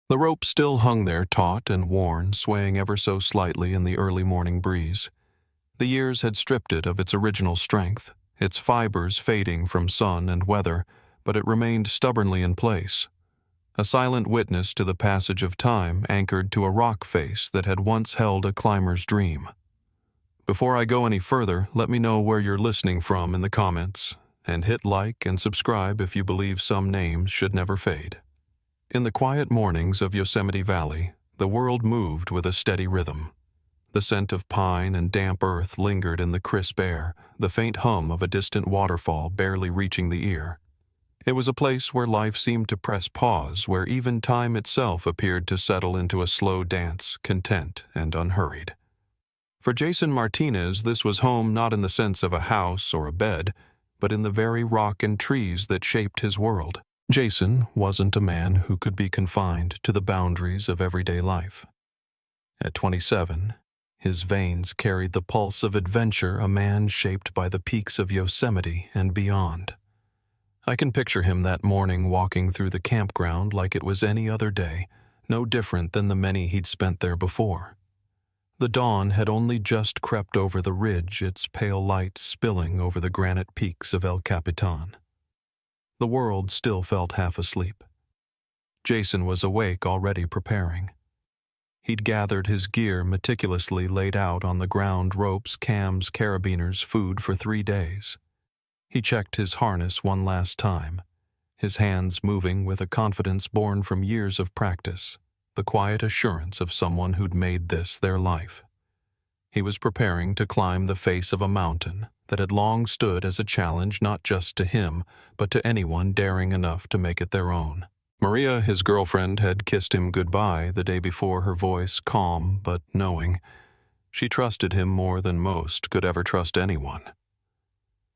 The rope still hung there taut and worn, swaying ever so slightly in the early morning breeze. The years had stripped it of its original strength, its fibers fading from sun and weather, but it remained stubbornly in place, a silent witness to the passage of time anchored to a rock face that had once held a climber's dream. Before I go any further, let me know where you're listening from in the comments, and hit like and subscribe if you believe some names should never fade. In the quiet mornings of Yosemite Valley, the world moved with a steady rhythm. The scent of pine and damp earth lingered in the crisp air, the faint hum of a distant waterfall barely reaching the ear. It was a place where life seemed to press pause, where even time itself appeared to settle into a slow dance, content and unhurried. For Jason Martinez, this was home not in the sense of a house or a bed, but in the very rock and trees that shaped his world. Jason wasn't a man who could be confined to the boundaries of everyday life. At 27, his veins carried the pulse of adventure, a man shaped by the peaks of Yosemite and beyond. I can picture him that morning walking through the campground like it was any other day, no different than the many he'd spent there before. The dawn had only just crept over the ridge, its pale light spilling over the granite peaks of El Capitan. The world still felt half asleep. Jason was awake, already preparing. He'd gathered his gear meticulously laid out on the ground, ropes, cams, carabiners, food for 3 days. He checked his harness one last time, his hands moving with a confidence born from years of practice, the quiet assurance of someone who'd made this their life. He was preparing to climb the face of a mountain that had long stood as a challenge not just to him, but to anyone daring enough to make it their own. Maria, his girlfriend, had kissed him goodbye the day before, her voice calm but knowing. She trusted him more than most could ever trust anyone.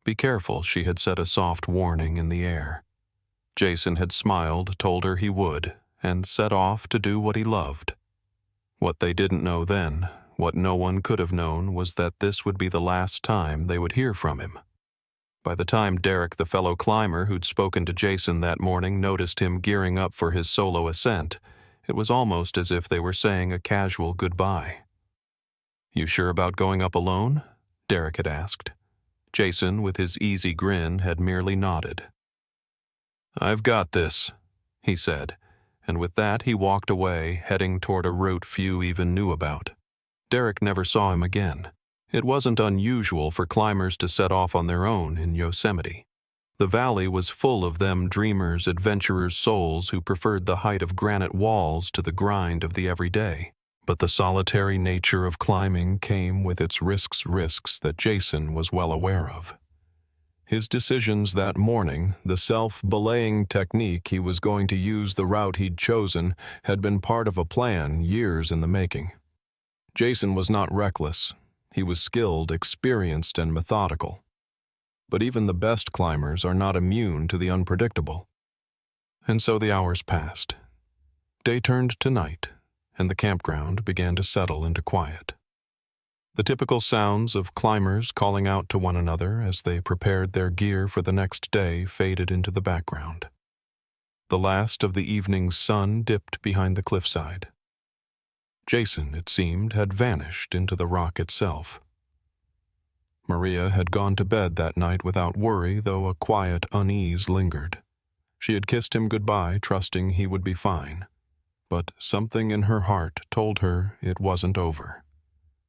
Be careful, she had said, a soft warning in the air. Jason had smiled, told her he would, and set off to do what he loved. What they didn't know then, what no one could have known, was that this would be the last time they would hear from him. By the time Derek, the fellow climber who'd spoken to Jason that morning, noticed him gearing up for his solo ascent, it was almost as if they were saying a casual goodbye. "You sure about going up alone?" Derek had asked. Jason, with his easy grin, had merely nodded. "I've got this," he said, and with that he walked away, heading toward a route few even knew about. Derek never saw him again. It wasn't unusual for climbers to set off on their own in Yosemite. The valley was full of them dreamers, adventurers, souls who preferred the height of granite walls to the grind of the everyday. But the solitary nature of climbing came with its risks that Jason was well aware of. His decisions that morning, the self-belaying technique he was going to use, the route he'd chosen, had been part of a plan years in the making. Jason was not reckless. He was skilled, experienced, and methodical. But even the best climbers are not immune to the unpredictable. And so the hours passed. Day turned to night, and the campground began to settle into quiet. The typical sounds of climbers calling out to one another as they prepared their gear for the next day faded into the background. The last of the evening's sun dipped behind the cliffside. Jason, it seemed, had vanished into the rock itself. Maria had gone to bed that night without worry, though a quiet unease lingered. She had kissed him goodbye, trusting he would be fine. But something in her heart told her it wasn't over.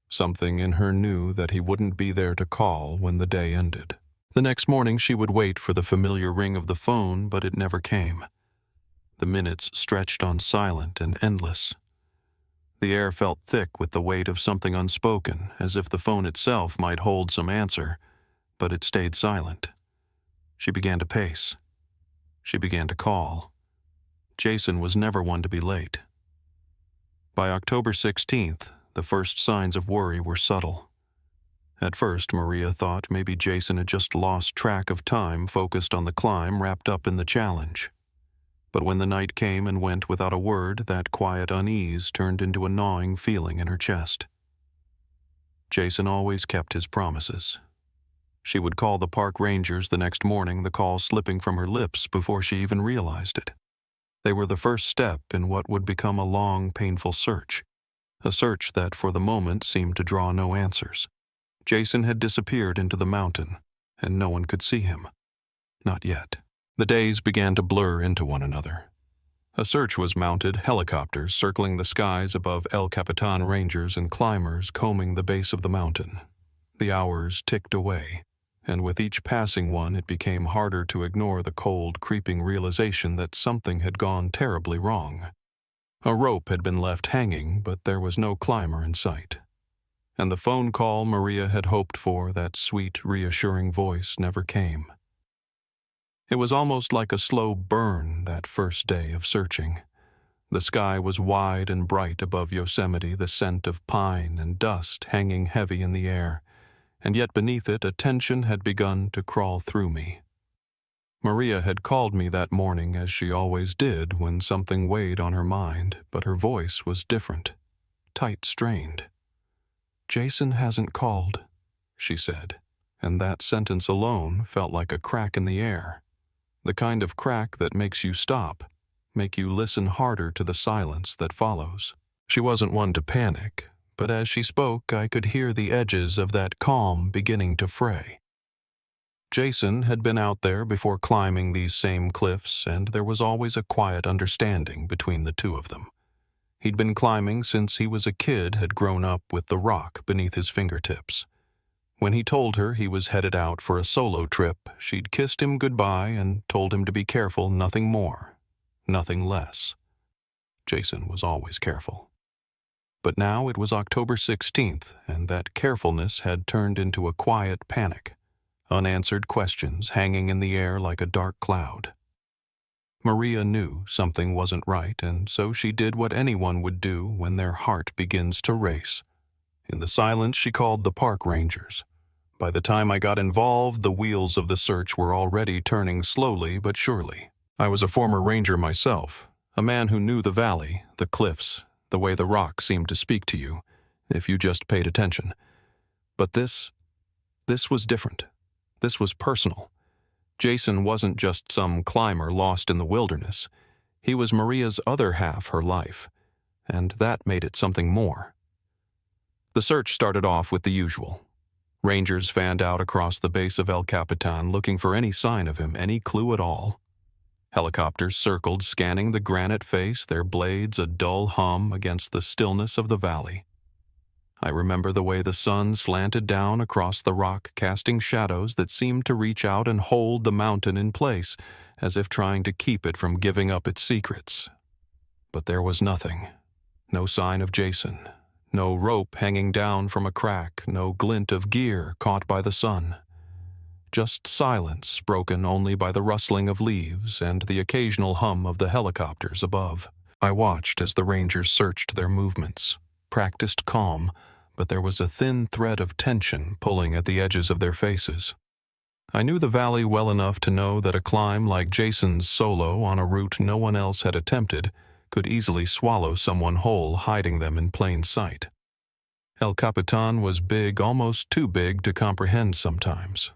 Something in her knew that he wouldn't be there to call when the day ended. The next morning she would wait for the familiar ring of the phone, but it never came. The minutes stretched on silent and endless. The air felt thick with the weight of something unspoken, as if the phone itself might hold some answer, but it stayed silent. She began to pace. She began to call. Jason was never one to be late. By October 16th, the first signs of worry were subtle. At first, Maria thought maybe Jason had just lost track of time, focused on the climb, wrapped up in the challenge. But when the night came and went without a word, that quiet unease turned into a gnawing feeling in her chest. Jason always kept his promises. She would call the park rangers the next morning, the call slipping from her lips before she even realized it. They were the first step in what would become a long, painful search, a search that for the moment seemed to draw no answers. Jason had disappeared into the mountain, and no one could see him. Not yet. The days began to blur into one another. A search was mounted, helicopters circling the skies above El Capitan, rangers and climbers combing the base of the mountain. The hours ticked away, and with each passing one it became harder to ignore the cold, creeping realization that something had gone terribly wrong. A rope had been left hanging, but there was no climber in sight. And the phone call Maria had hoped for, that sweet, reassuring voice, never came. It was almost like a slow burn that first day of searching. The sky was wide and bright above Yosemite, the scent of pine and dust hanging heavy in the air, and yet beneath it a tension had begun to crawl through me. Maria had called me that morning as she always did when something weighed on her mind, but her voice was different, tight-strained. "Jason hasn't called," she said, and that sentence alone felt like a crack in the air. The kind of crack that makes you stop, make you listen harder to the silence that follows. She wasn't one to panic, but as she spoke I could hear the edges of that calm beginning to fray. Jason had been out there before climbing these same cliffs, and there was always a quiet understanding between the two of them. He'd been climbing since he was a kid, had grown up with the rock beneath his fingertips. When he told her he was headed out for a solo trip, she'd kissed him goodbye and told him to be careful, nothing more, nothing less. Jason was always careful. But now it was October 16th, and that carefulness had turned into a quiet panic, unanswered questions hanging in the air like a dark cloud. Maria knew something wasn't right, and so she did what anyone would do when their heart begins to race. In the silence, she called the park rangers. By the time I got involved, the wheels of the search were already turning slowly but surely. I was a former ranger myself, a man who knew the valley, the cliffs, the way the rock seemed to speak to you, if you just paid attention. But this was different. This was personal. Jason wasn't just some climber lost in the wilderness. He was Maria's other half, her life, and that made it something more. The search started off with the usual. Rangers fanned out across the base of El Capitan looking for any sign of him, any clue at all. Helicopters circled, scanning the granite face, their blades a dull hum against the stillness of the valley. I remember the way the sun slanted down across the rock, casting shadows that seemed to reach out and hold the mountain in place, as if trying to keep it from giving up its secrets. But there was nothing. No sign of Jason. No rope hanging down from a crack, no glint of gear caught by the sun. Just silence, broken only by the rustling of leaves and the occasional hum of the helicopters above. I watched as the rangers searched their movements, practiced calm, but there was a thin thread of tension pulling at the edges of their faces. I knew the valley well enough to know that a climb like Jason's solo on a route no one else had attempted could easily swallow someone whole, hiding them in plain sight. El Capitan was big, almost too big to comprehend sometimes.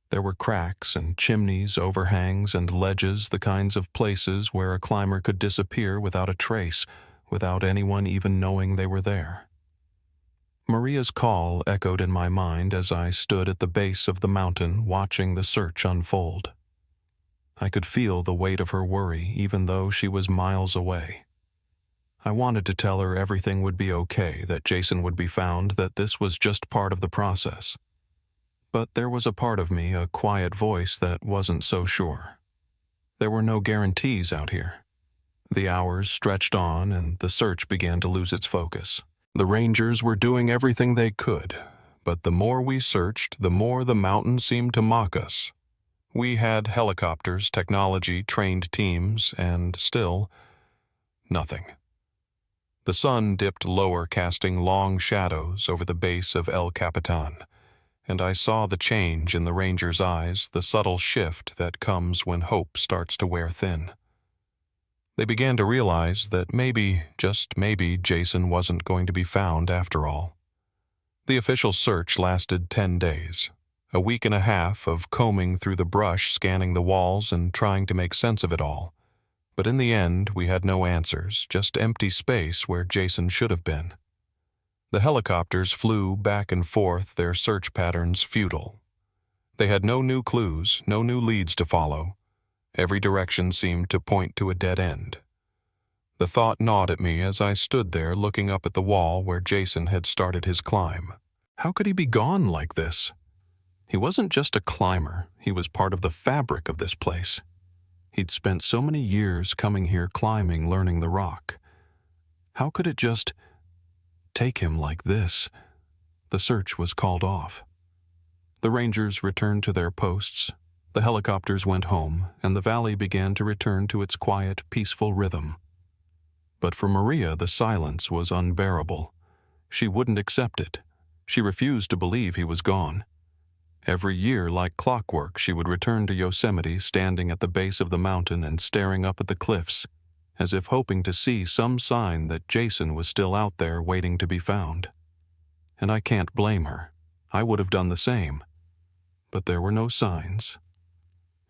There were cracks and chimneys, overhangs and ledges, the kinds of places where a climber could disappear without a trace, without anyone even knowing they were there. Maria's call echoed in my mind as I stood at the base of the mountain watching the search unfold. I could feel the weight of her worry even though she was miles away. I wanted to tell her everything would be okay, that Jason would be found, that this was just part of the process. But there was a part of me, a quiet voice, that wasn't so sure. There were no guarantees out here. The hours stretched on and the search began to lose its focus. The rangers were doing everything they could, but the more we searched, the more the mountain seemed to mock us. We had helicopters, technology, trained teams, and still, nothing. The sun dipped lower, casting long shadows over the base of El Capitan, and I saw the change in the rangers' eyes, the subtle shift that comes when hope starts to wear thin. They began to realize that maybe, just maybe, Jason wasn't going to be found after all. The official search lasted 10 days. A week and a half of combing through the brush, scanning the walls, and trying to make sense of it all. But in the end, we had no answers, just empty space where Jason should have been. The helicopters flew back and forth, their search patterns futile. They had no new clues, no new leads to follow. Every direction seemed to point to a dead end. The thought gnawed at me as I stood there looking up at the wall where Jason had started his climb. How could he be gone like this? He wasn't just a climber, he was part of the fabric of this place. He'd spent so many years coming here climbing, learning the rock. How could it just take him like this? The search was called off. The rangers returned to their posts, the helicopters went home, and the valley began to return to its quiet, peaceful rhythm. But for Maria, the silence was unbearable. She wouldn't accept it. She refused to believe he was gone. Every year, like clockwork, she would return to Yosemite, standing at the base of the mountain and staring up at the cliffs, as if hoping to see some sign that Jason was still out there waiting to be found. And I can't blame her. I would have done the same. But there were no signs.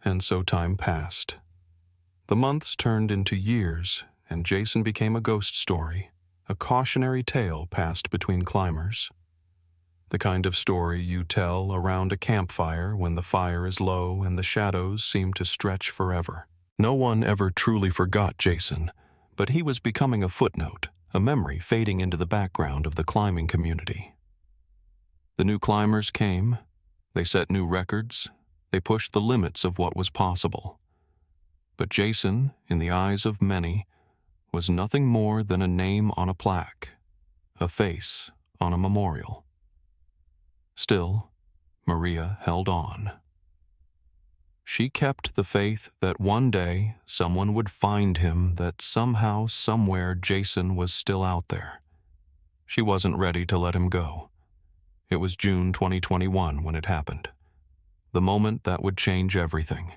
And so time passed. The months turned into years, and Jason became a ghost story, a cautionary tale passed between climbers. The kind of story you tell around a campfire when the fire is low and the shadows seem to stretch forever. No one ever truly forgot Jason, but he was becoming a footnote, a memory fading into the background of the climbing community. The new climbers came. They set new records. They pushed the limits of what was possible. But Jason, in the eyes of many, was nothing more than a name on a plaque, a face on a memorial. Still, Maria held on. She kept the faith that one day someone would find him, that somehow, somewhere, Jason was still out there. She wasn't ready to let him go. It was June 2021 when it happened. The moment that would change everything.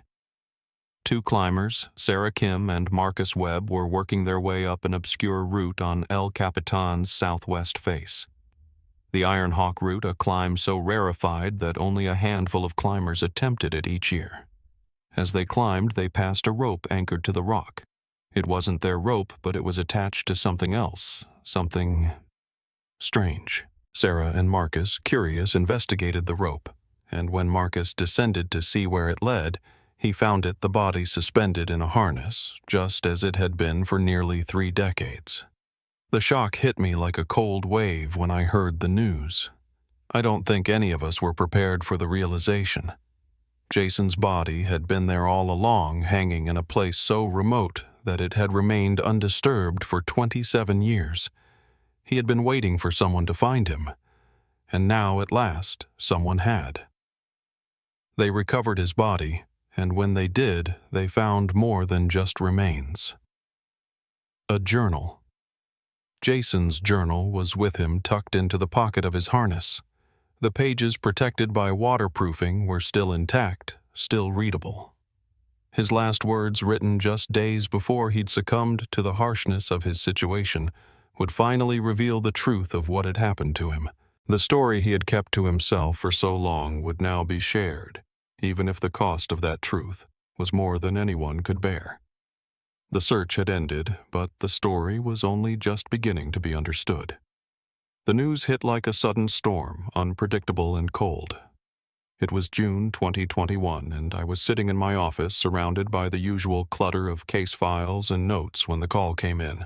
Two climbers, Sarah Kim and Marcus Webb, were working their way up an obscure route on El Capitan's southwest face. The Iron Hawk route, a climb so rarefied that only a handful of climbers attempted it each year. As they climbed, they passed a rope anchored to the rock. It wasn't their rope, but it was attached to something else, something strange. Sarah and Marcus, curious, investigated the rope, and when Marcus descended to see where it led, he found it the body suspended in a harness, just as it had been for nearly 3 decades. The shock hit me like a cold wave when I heard the news. I don't think any of us were prepared for the realization. Jason's body had been there all along, hanging in a place so remote that it had remained undisturbed for 27 years. He had been waiting for someone to find him, and now, at last, someone had. They recovered his body, and when they did, they found more than just remains. A journal. Jason's journal was with him, tucked into the pocket of his harness. The pages, protected by waterproofing, were still intact, still readable. His last words, written just days before he'd succumbed to the harshness of his situation, would finally reveal the truth of what had happened to him. The story he had kept to himself for so long would now be shared, even if the cost of that truth was more than anyone could bear. The search had ended, but the story was only just beginning to be understood. The news hit like a sudden storm, unpredictable and cold. It was June 2021, and I was sitting in my office surrounded by the usual clutter of case files and notes when the call came in.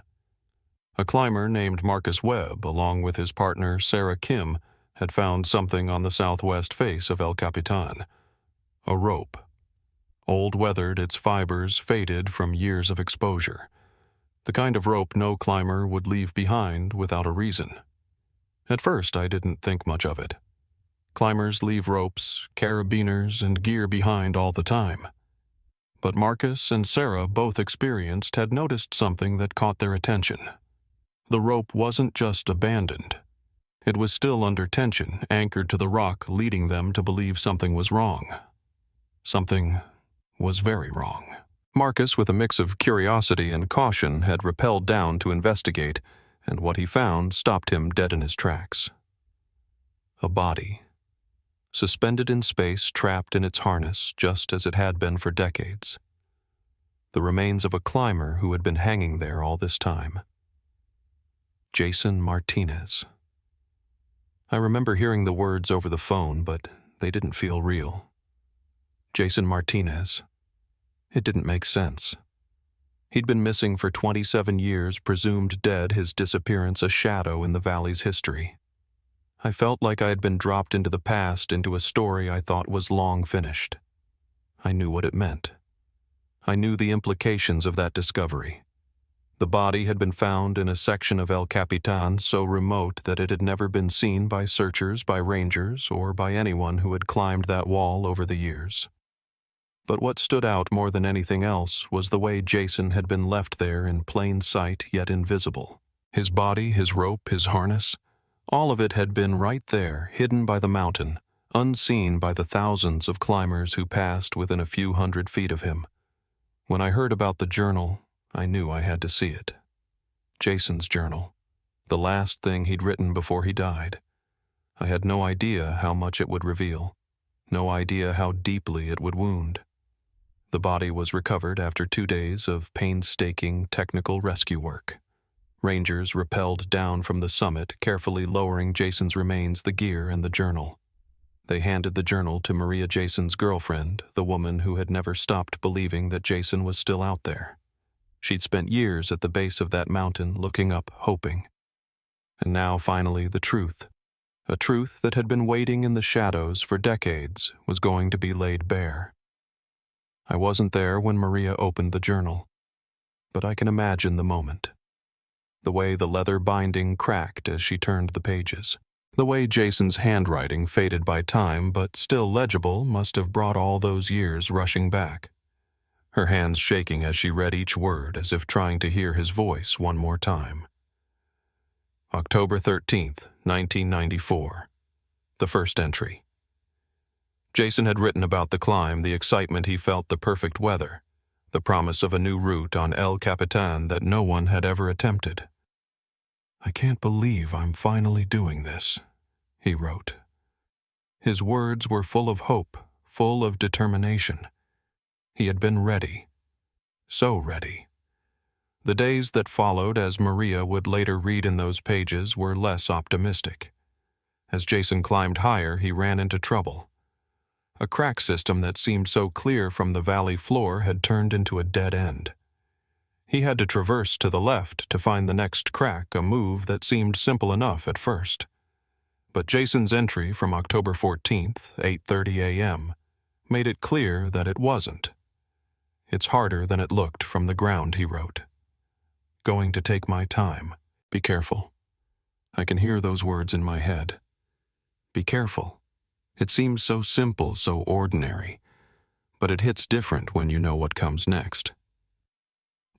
A climber named Marcus Webb, along with his partner Sarah Kim, had found something on the southwest face of El Capitan. A rope. Old weathered, its fibers faded from years of exposure. The kind of rope no climber would leave behind without a reason. At first, I didn't think much of it. Climbers leave ropes, carabiners, and gear behind all the time. But Marcus and Sarah, both experienced, had noticed something that caught their attention. The rope wasn't just abandoned. It was still under tension, anchored to the rock, leading them to believe something was wrong. Something was very wrong. Marcus, with a mix of curiosity and caution, had rappelled down to investigate, and what he found stopped him dead in his tracks. A body. Suspended in space, trapped in its harness, just as it had been for decades. the remains of a climber who had been hanging there all this time. Jason Martinez. I remember hearing the words over the phone, but they didn't feel real. Jason Martinez. It didn't make sense. He'd been missing for 27 years, presumed dead, his disappearance a shadow in the valley's history. I felt like I had been dropped into the past, into a story I thought was long finished. I knew what it meant. I knew the implications of that discovery. The body had been found in a section of El Capitan so remote that it had never been seen by searchers, by rangers, or by anyone who had climbed that wall over the years. But what stood out more than anything else was the way Jason had been left there in plain sight yet invisible. His body, his rope, his harness, all of it had been right there, hidden by the mountain, unseen by the thousands of climbers who passed within a few hundred feet of him. When I heard about the journal, I knew I had to see it. Jason's journal, the last thing he'd written before he died. I had no idea how much it would reveal, no idea how deeply it would wound. The body was recovered after 2 days of painstaking technical rescue work. Rangers rappelled down from the summit, carefully lowering Jason's remains, the gear, and the journal. They handed the journal to Maria, Jason's girlfriend, the woman who had never stopped believing that Jason was still out there. She'd spent years at the base of that mountain, looking up, hoping. And now, finally, the truth. A truth that had been waiting in the shadows for decades was going to be laid bare. I wasn't there when Maria opened the journal, but I can imagine the moment. The way the leather binding cracked as she turned the pages. The way Jason's handwriting, faded by time but still legible, must have brought all those years rushing back. Her hands shaking as she read each word as if trying to hear his voice one more time. October 13th, 1994. The first entry. Jason had written about the climb, the excitement he felt, the perfect weather, the promise of a new route on El Capitan that no one had ever attempted. "I can't believe I'm finally doing this," he wrote. His words were full of hope, full of determination. He had been ready. So ready. The days that followed, as Maria would later read in those pages, were less optimistic. As Jason climbed higher, he ran into trouble. A crack system that seemed so clear from the valley floor had turned into a dead end. He had to traverse to the left to find the next crack, a move that seemed simple enough at first. But Jason's entry from October 14th, 8:30 a.m., made it clear that it wasn't. "It's harder than it looked from the ground," he wrote. "Going to take my time. Be careful." I can hear those words in my head. Be careful. It seems so simple, so ordinary, but it hits different when you know what comes next.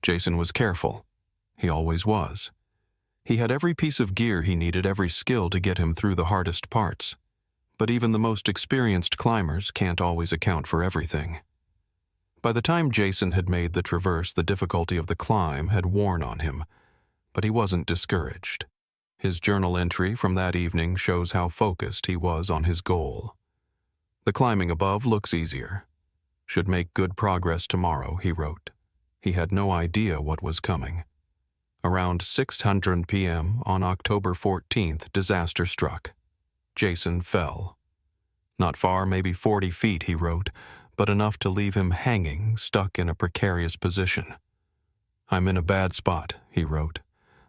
Jason was careful. He always was. He had every piece of gear he needed, every skill to get him through the hardest parts. But even the most experienced climbers can't always account for everything. By the time Jason had made the traverse, the difficulty of the climb had worn on him, but he wasn't discouraged. His journal entry from that evening shows how focused he was on his goal. "The climbing above looks easier. Should make good progress tomorrow," he wrote. He had no idea what was coming. Around 6:00 p.m. on October 14th, disaster struck. Jason fell. Not far, maybe 40 feet, he wrote, but enough to leave him hanging, stuck in a precarious position. "I'm in a bad spot," he wrote.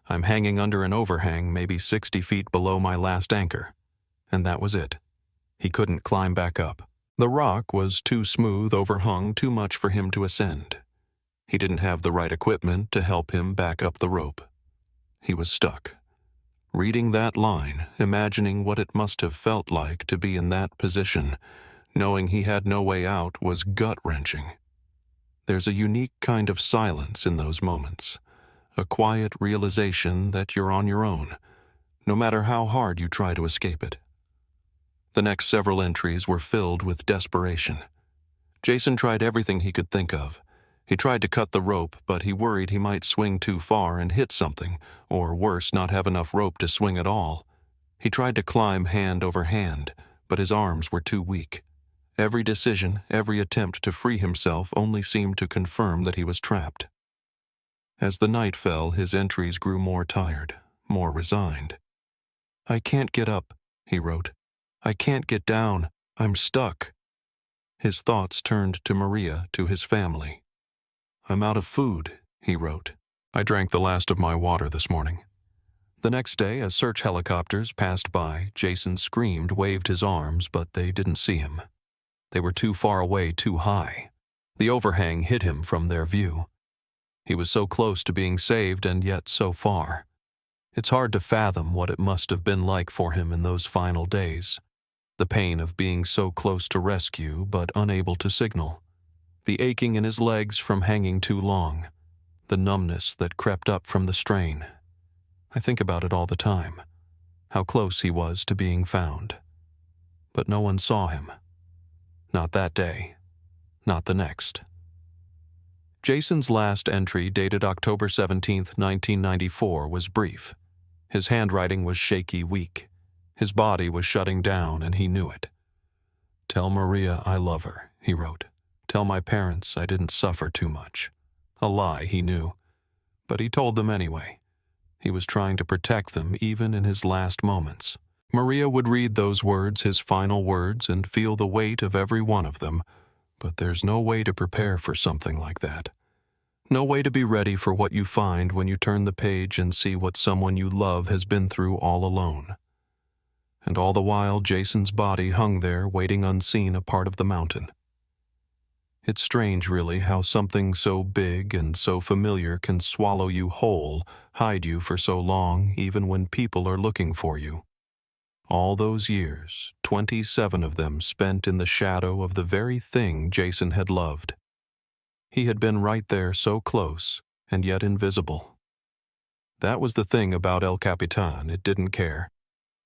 "I'm hanging under an overhang maybe 60 feet below my last anchor." And that was it. He couldn't climb back up. The rock was too smooth, overhung, too much for him to ascend. He didn't have the right equipment to help him back up the rope. He was stuck. Reading that line, imagining what it must have felt like to be in that position, knowing he had no way out, was gut-wrenching. There's a unique kind of silence in those moments, a quiet realization that you're on your own, no matter how hard you try to escape it. The next several entries were filled with desperation. Jason tried everything he could think of. He tried to cut the rope, but he worried he might swing too far and hit something, or worse, not have enough rope to swing at all. He tried to climb hand over hand, but his arms were too weak. Every decision, every attempt to free himself only seemed to confirm that he was trapped. As the night fell, his entries grew more tired, more resigned. "I can't get up," he wrote. "I can't get down. I'm stuck." His thoughts turned to Maria, to his family. "I'm out of food," he wrote. "I drank the last of my water this morning." The next day, as search helicopters passed by, Jason screamed, waved his arms, but they didn't see him. They were too far away, too high. The overhang hid him from their view. He was so close to being saved and yet so far. It's hard to fathom what it must have been like for him in those final days. The pain of being so close to rescue but unable to signal. The aching in his legs from hanging too long. The numbness that crept up from the strain. I think about it all the time. How close he was to being found. But no one saw him. Not that day. Not the next. Jason's last entry, dated October 17, 1994, was brief. His handwriting was shaky, weak. His body was shutting down, and he knew it. "Tell Maria I love her," he wrote. "Tell my parents I didn't suffer too much." A lie, he knew. But he told them anyway. He was trying to protect them even in his last moments. Maria would read those words, his final words, and feel the weight of every one of them. But there's no way to prepare for something like that. No way to be ready for what you find when you turn the page and see what someone you love has been through all alone. And all the while, Jason's body hung there, waiting unseen, a part of the mountain. It's strange, really, how something so big and so familiar can swallow you whole, hide you for so long, even when people are looking for you. All those years, 27 of them spent in the shadow of the very thing Jason had loved. He had been right there, so close, and yet invisible. That was the thing about El Capitan. It didn't care.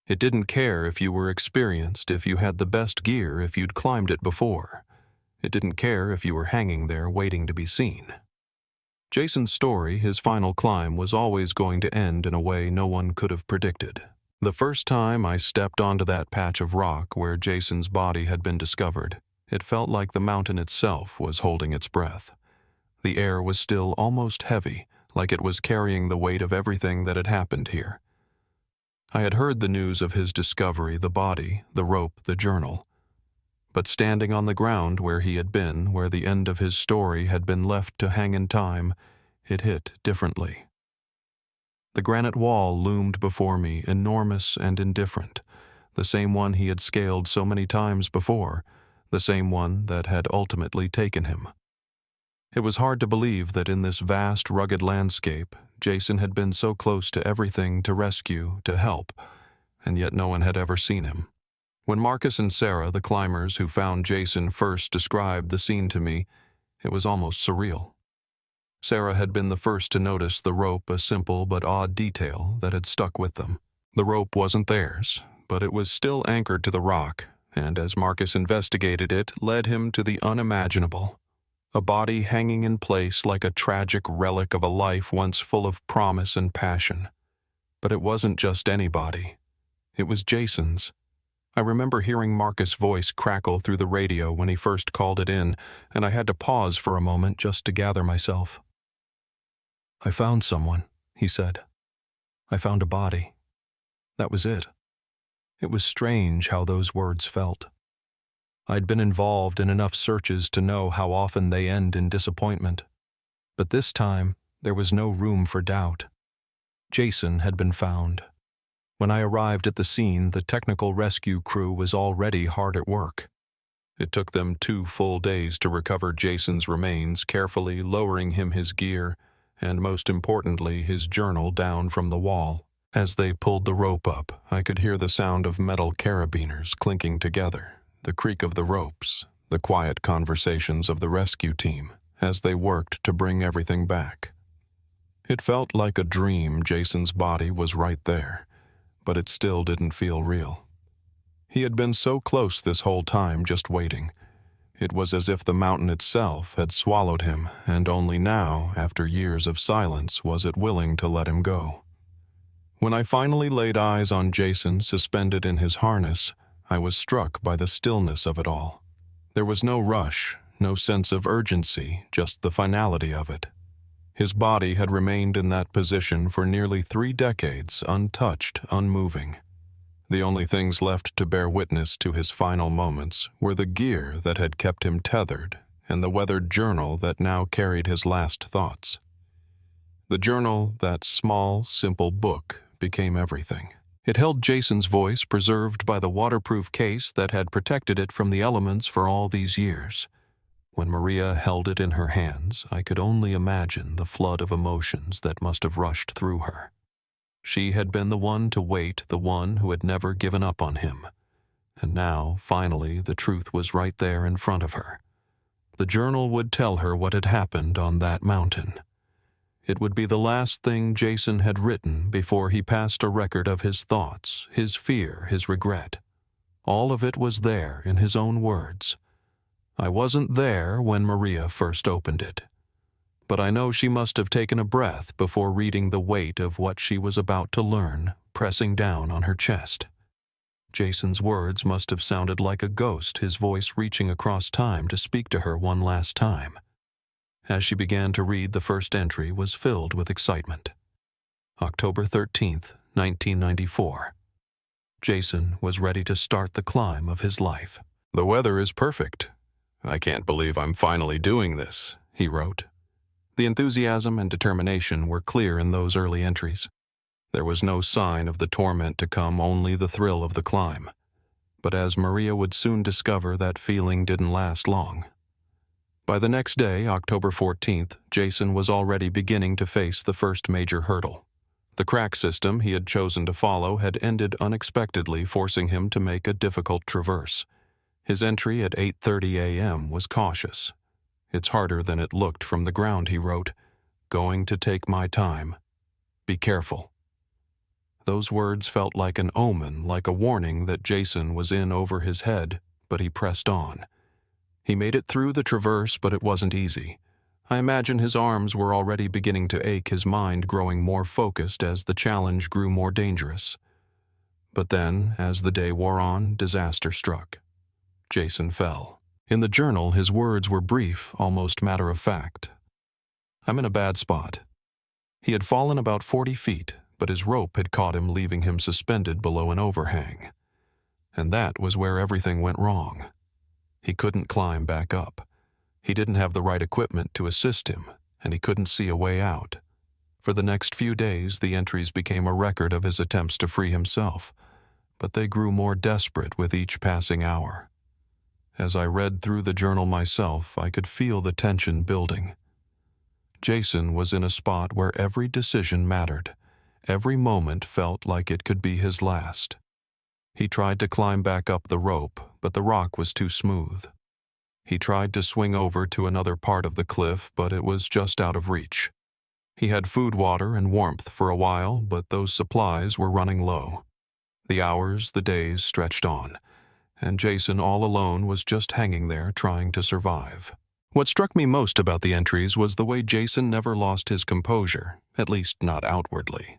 It didn't care if you were experienced, if you had the best gear, if you'd climbed it before. It didn't care if you were hanging there waiting to be seen. Jason's story, his final climb, was always going to end in a way no one could have predicted. The first time I stepped onto that patch of rock where Jason's body had been discovered, it felt like the mountain itself was holding its breath. The air was still almost heavy, like it was carrying the weight of everything that had happened here. I had heard the news of his discovery, the body, the rope, the journal. But standing on the ground where he had been, where the end of his story had been left to hang in time, it hit differently. The granite wall loomed before me, enormous and indifferent, the same one he had scaled so many times before, the same one that had ultimately taken him. It was hard to believe that in this vast, rugged landscape, Jason had been so close to everything to rescue, to help, and yet no one had ever seen him. When Marcus and Sarah, the climbers who found Jason, first described the scene to me, it was almost surreal. Sarah had been the first to notice the rope, a simple but odd detail that had stuck with them. The rope wasn't theirs, but it was still anchored to the rock, and as Marcus investigated it, led him to the unimaginable. A body hanging in place like a tragic relic of a life once full of promise and passion. But it wasn't just any body. It was Jason's. I remember hearing Marcus' voice crackle through the radio when he first called it in, and I had to pause for a moment just to gather myself. "I found someone," he said. "I found a body." That was it. It was strange how those words felt. I'd been involved in enough searches to know how often they end in disappointment. But this time, there was no room for doubt. Jason had been found. When I arrived at the scene, the technical rescue crew was already hard at work. It took them 2 full days to recover Jason's remains, carefully lowering him his gear, and most importantly, his journal down from the wall. As they pulled the rope up, I could hear the sound of metal carabiners clinking together, the creak of the ropes, the quiet conversations of the rescue team as they worked to bring everything back. It felt like a dream. Jason's body was right there, but it still didn't feel real. He had been so close this whole time, just waiting. It was as if the mountain itself had swallowed him, and only now, after years of silence, was it willing to let him go. When I finally laid eyes on Jason suspended in his harness, I was struck by the stillness of it all. There was no rush, no sense of urgency, just the finality of it. His body had remained in that position for nearly 3 decades, untouched, unmoving. The only things left to bear witness to his final moments were the gear that had kept him tethered and the weathered journal that now carried his last thoughts. The journal, that small, simple book, became everything. It held Jason's voice preserved by the waterproof case that had protected it from the elements for all these years. When Maria held it in her hands, I could only imagine the flood of emotions that must have rushed through her. She had been the one to wait, the one who had never given up on him. And now, finally, the truth was right there in front of her. The journal would tell her what had happened on that mountain. It would be the last thing Jason had written before he passed a record of his thoughts, his fear, his regret. All of it was there in his own words. I wasn't there when Maria first opened it, but I know she must have taken a breath before reading the weight of what she was about to learn, pressing down on her chest. Jason's words must have sounded like a ghost, his voice reaching across time to speak to her one last time. As she began to read, the first entry was filled with excitement. October 13th, 1994. Jason was ready to start the climb of his life. "The weather is perfect. I can't believe I'm finally doing this," he wrote. The enthusiasm and determination were clear in those early entries. There was no sign of the torment to come, only the thrill of the climb. But as Maria would soon discover, that feeling didn't last long. By the next day, October 14th, Jason was already beginning to face the first major hurdle. The crack system he had chosen to follow had ended unexpectedly, forcing him to make a difficult traverse. His entry at 8:30 a.m. was cautious. "It's harder than it looked from the ground," he wrote. "Going to take my time. Be careful." Those words felt like an omen, like a warning that Jason was in over his head, but he pressed on. He made it through the traverse, but it wasn't easy. I imagine his arms were already beginning to ache, his mind growing more focused as the challenge grew more dangerous. But then, as the day wore on, disaster struck. Jason fell. In the journal, his words were brief, almost matter-of-fact. "I'm in a bad spot." He had fallen about 40 feet, but his rope had caught him, leaving him suspended below an overhang. And that was where everything went wrong. He couldn't climb back up. He didn't have the right equipment to assist him, and he couldn't see a way out. For the next few days, the entries became a record of his attempts to free himself, but they grew more desperate with each passing hour. As I read through the journal myself, I could feel the tension building. Jason was in a spot where every decision mattered. Every moment felt like it could be his last. He tried to climb back up the rope, but the rock was too smooth. He tried to swing over to another part of the cliff, but it was just out of reach. He had food, water, and warmth for a while, but those supplies were running low. The hours, the days stretched on, and Jason all alone was just hanging there trying to survive. What struck me most about the entries was the way Jason never lost his composure, at least not outwardly.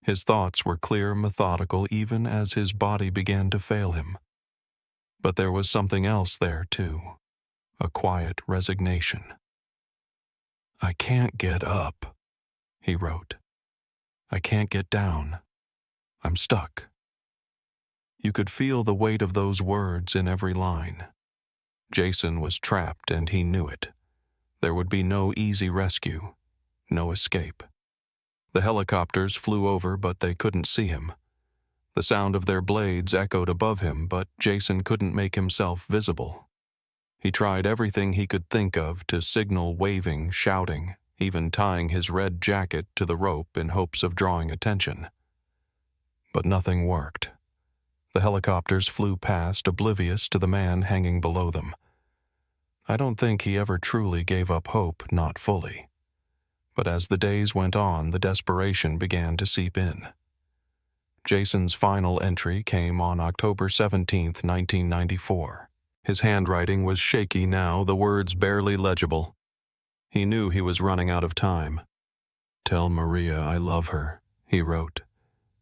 His thoughts were clear, methodical, even as his body began to fail him. But there was something else there, too. A quiet resignation. "I can't get up," he wrote. "I can't get down. I'm stuck." You could feel the weight of those words in every line. Jason was trapped, and he knew it. There would be no easy rescue, no escape. The helicopters flew over, but they couldn't see him. The sound of their blades echoed above him, but Jason couldn't make himself visible. He tried everything he could think of to signal, waving, shouting, even tying his red jacket to the rope in hopes of drawing attention. But nothing worked. The helicopters flew past, oblivious to the man hanging below them. I don't think he ever truly gave up hope, not fully. But as the days went on, the desperation began to seep in. Jason's final entry came on October 17th, 1994. His handwriting was shaky now, the words barely legible. He knew he was running out of time. "Tell Maria I love her," he wrote.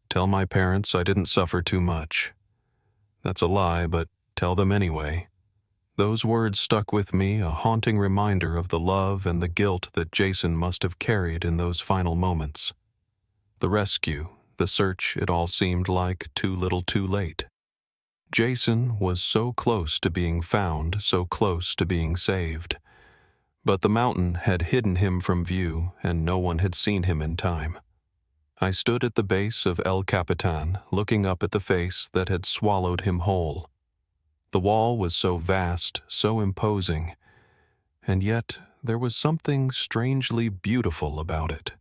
"Tell my parents I didn't suffer too much. That's a lie, but tell them anyway. Those words stuck with me, a haunting reminder of the love and the guilt that Jason must have carried in those final moments. The rescue, the search, it all seemed like too little too late. Jason was so close to being found, so close to being saved. But the mountain had hidden him from view, and no one had seen him in time. I stood at the base of El Capitan, looking up at the face that had swallowed him whole. The wall was so vast, so imposing, and yet there was something strangely beautiful about it.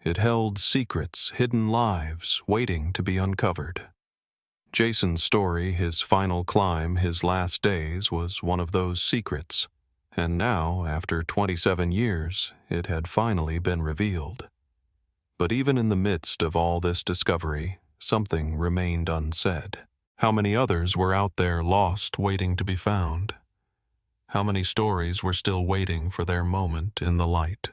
It held secrets, hidden lives, waiting to be uncovered. Jason's story, his final climb, his last days, was one of those secrets, and now, after 27 years, it had finally been revealed. But even in the midst of all this discovery, something remained unsaid. How many others were out there lost, waiting to be found? How many stories were still waiting for their moment in the light?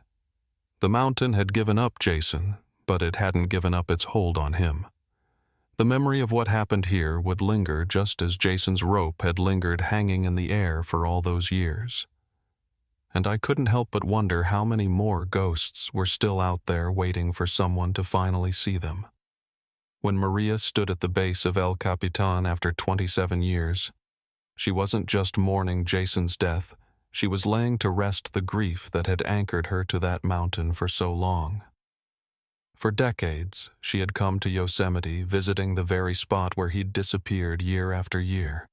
The mountain had given up Jason, but it hadn't given up its hold on him. The memory of what happened here would linger just as Jason's rope had lingered hanging in the air for all those years. And I couldn't help but wonder how many more ghosts were still out there waiting for someone to finally see them. When Maria stood at the base of El Capitan after 27 years, she wasn't just mourning Jason's death, she was laying to rest the grief that had anchored her to that mountain for so long. For decades, she had come to Yosemite, visiting the very spot where he'd disappeared year after year.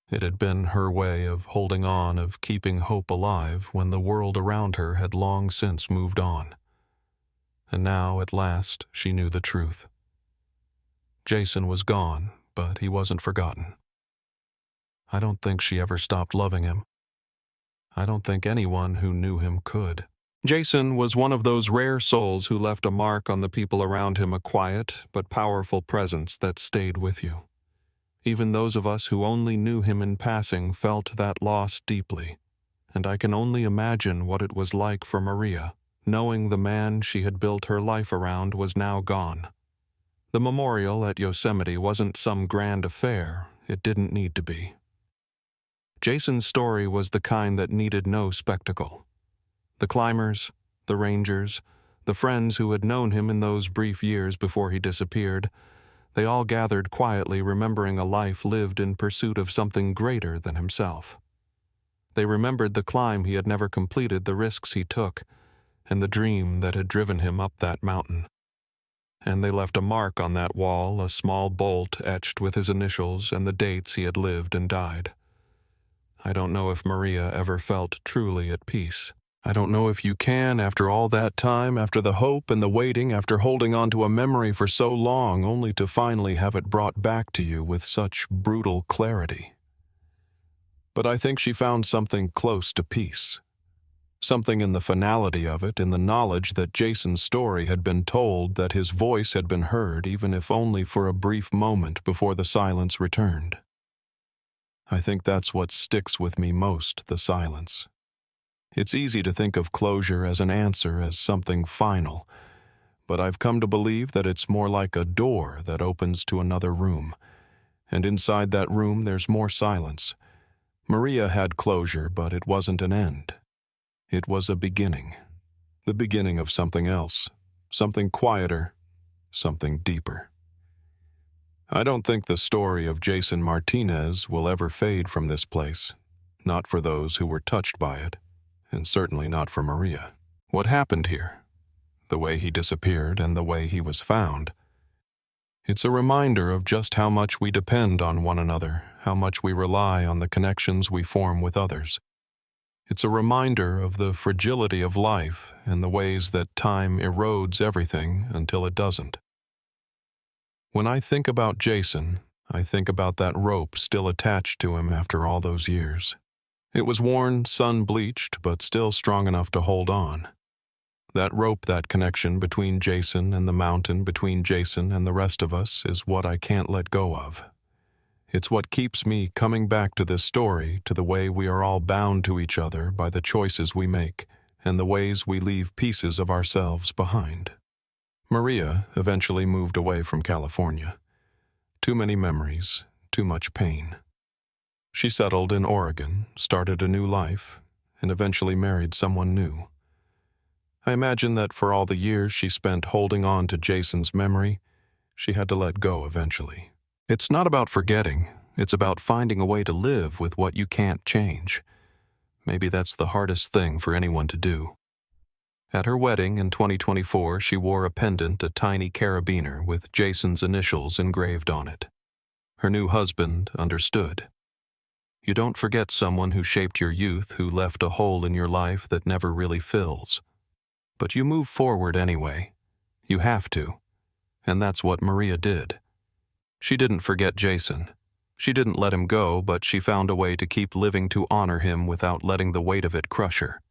It had been her way of holding on, of keeping hope alive when the world around her had long since moved on. And now, at last, she knew the truth. Jason was gone, but he wasn't forgotten. I don't think she ever stopped loving him. I don't think anyone who knew him could. Jason was one of those rare souls who left a mark on the people around him, a quiet but powerful presence that stayed with you. Even those of us who only knew him in passing felt that loss deeply, and I can only imagine what it was like for Maria, knowing the man she had built her life around was now gone. The memorial at Yosemite wasn't some grand affair. It didn't need to be. Jason's story was the kind that needed no spectacle. The climbers, the rangers, the friends who had known him in those brief years before he disappeared, they all gathered quietly, remembering a life lived in pursuit of something greater than himself. They remembered the climb he had never completed, the risks he took, and the dream that had driven him up that mountain. And they left a mark on that wall, a small bolt etched with his initials and the dates he had lived and died. I don't know if Maria ever felt truly at peace. I don't know if you can, after all that time, after the hope and the waiting, after holding on to a memory for so long, only to finally have it brought back to you with such brutal clarity. But I think she found something close to peace. Something in the finality of it, in the knowledge that Jason's story had been told, that his voice had been heard, even if only for a brief moment before the silence returned. I think that's what sticks with me most, the silence. It's easy to think of closure as an answer, as something final, but I've come to believe that it's more like a door that opens to another room, and inside that room there's more silence. Maria had closure, but it wasn't an end. It was a beginning. The beginning of something else, something quieter, something deeper. I don't think the story of Jason Martinez will ever fade from this place, not for those who were touched by it, and certainly not for Maria. What happened here, the way he disappeared and the way he was found, it's a reminder of just how much we depend on one another, how much we rely on the connections we form with others. It's a reminder of the fragility of life and the ways that time erodes everything until it doesn't. When I think about Jason, I think about that rope still attached to him after all those years. It was worn, sun-bleached, but still strong enough to hold on. That rope, that connection between Jason and the mountain, between Jason and the rest of us, is what I can't let go of. It's what keeps me coming back to this story, to the way we are all bound to each other by the choices we make and the ways we leave pieces of ourselves behind. Maria eventually moved away from California. Too many memories, too much pain. She settled in Oregon, started a new life, and eventually married someone new. I imagine that for all the years she spent holding on to Jason's memory, she had to let go eventually. It's not about forgetting, it's about finding a way to live with what you can't change. Maybe that's the hardest thing for anyone to do. At her wedding in 2024, she wore a pendant, a tiny carabiner with Jason's initials engraved on it. Her new husband understood. You don't forget someone who shaped your youth, who left a hole in your life that never really fills. But you move forward anyway. You have to. And that's what Maria did. She didn't forget Jason. She didn't let him go, but she found a way to keep living to honor him without letting the weight of it crush her.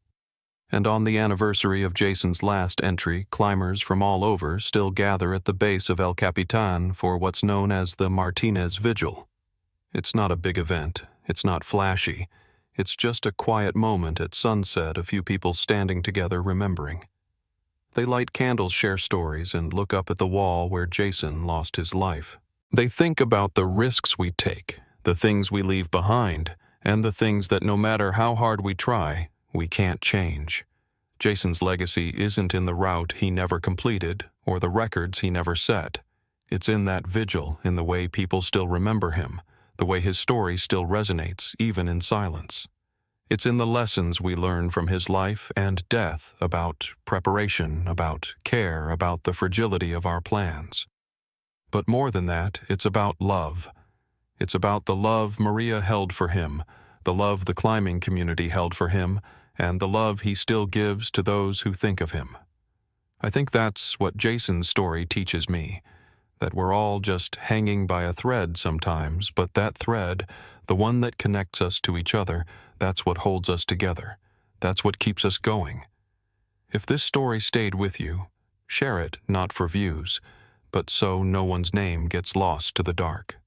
And on the anniversary of Jason's last entry, climbers from all over still gather at the base of El Capitan for what's known as the Martinez Vigil. It's not a big event. It's not flashy. It's just a quiet moment at sunset, a few people standing together remembering. They light candles, share stories, and look up at the wall where Jason lost his life. They think about the risks we take, the things we leave behind, and the things that no matter how hard we try, we can't change. Jason's legacy isn't in the route he never completed or the records he never set. It's in that vigil, in the way people still remember him, the way his story still resonates, even in silence. It's in the lessons we learn from his life and death about preparation, about care, about the fragility of our plans. But more than that, it's about love. It's about the love Maria held for him, the love the climbing community held for him, and the love he still gives to those who think of him. I think that's what Jason's story teaches me, that we're all just hanging by a thread sometimes, but that thread, the one that connects us to each other, that's what holds us together. That's what keeps us going. If this story stayed with you, share it not for views, but so no one's name gets lost to the dark.